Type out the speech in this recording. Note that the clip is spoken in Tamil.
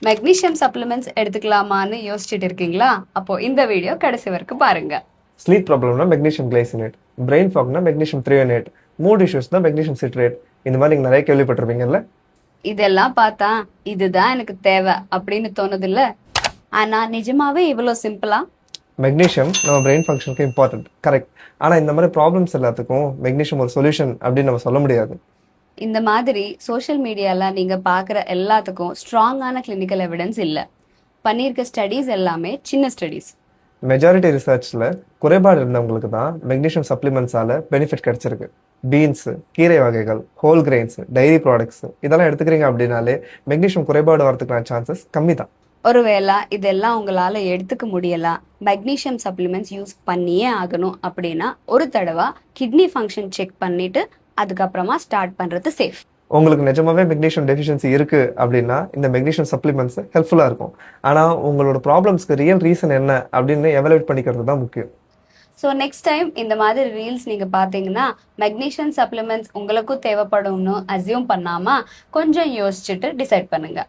மெக்னீசியம் சப்ளிமெண்ட்ஸ் எடுத்துக்கலாமான்னு யோசிச்சுட்டு இருக்கீங்களா? அப்போ இந்த வீடியோ கடைசி வரைக்கும் பாருங்க. ஸ்லீப் ப்ராப்ளம்னா மெக்னீஷியம் கிளைசினேட், பிரெயின் ஃபாக்னா மெக்னீஷியம் த்ரியோனேட், மூட் இஷ்யூஸ்னா மெக்னீஷியம் சிட்ரேட். இந்த மாதிரி நீங்கள் நிறைய கேள்விப்பட்டிருப்பீங்கல்ல. இதெல்லாம் பார்த்தா இதுதான் எனக்கு தேவை அப்படின்னு தோணுது இல்ல? ஆனா நிஜமாவே இவ்வளோ சிம்பிளா? மெக்னீஷியம் நம்ம பிரெயின் ஃபங்க்ஷனுக்கு இம்பார்ட்டன்ட், கரெக்ட். ஆனால் இந்த மாதிரி ப்ராப்ளம்ஸ் எல்லாத்துக்கும் மெக்னீஷியம் ஒரு சொல்யூஷன் அப்படின்னு நம்ம சொல்ல முடியாது. இந்த மாதிரி சோஷியல் மீடியால நீங்க பார்க்குற எல்லாத்துக்கும் ஸ்ட்ராங்கான கிளினிக்கல் எவிடன்ஸ் இல்லை. பண்ணியிருக்க ஸ்டடீஸ் எல்லாமே சின்ன ஸ்டடீஸ். மெஜாரிட்டி ரிசர்ச்சில் குறைபாடு இருந்தவங்களுக்கு தான் மெக்னீஷியம் சப்ளிமெண்ட்ஸால் பெனிஃபிட் கிடைச்சிருக்கு. பீன்ஸு, கீரை வகைகள், ஹோல் கிரெயின்ஸு, டைரி ப்ராடக்ட்ஸு இதெல்லாம் எடுத்துக்கிறீங்க அப்படின்னாலே மெக்னீஷியம் குறைபாடு வரதுக்கான சான்சஸ் கம்மி தான். ஒருவேளை இதெல்லாம் உங்களால எடுத்துக்க முடியலாம், மெக்னீசியம் சப்ளிமெண்ட்ஸ் யூஸ் பண்ணியே ஆகணும் அப்படின்னா ஒரு தடவை கிட்னி ஃபங்க்ஷன் செக் பண்ணிட்டு அதுக்கப்புறமா ஸ்டார்ட் பண்றது சேஃப். உங்களுக்கு நிஜமாவே மெக்னீஷியம் டெஃபிஷியன்சி இருக்கு அப்படின்னா இந்த மெக்னீஷியம் சப்ளிமெண்ட்ஸ் ஹெல்ப்ஃபுல்லாக இருக்கும். ஆனால் உங்களோட ப்ராப்ளம்ஸ்க்கு ரியல் ரீசன் என்ன அப்படின்னு எவாலுவேட் பண்ணிக்கிறது தான் முக்கியம். ஸோ நெக்ஸ்ட் டைம் இந்த மாதிரி ரீல்ஸ் நீங்க பார்த்தீங்கன்னா மெக்னீசியம் சப்ளிமெண்ட்ஸ் உங்களுக்கும் தேவைப்படும்னு அசியூம் பண்ணாம கொஞ்சம் யோசிச்சுட்டு டிசைட் பண்ணுங்க.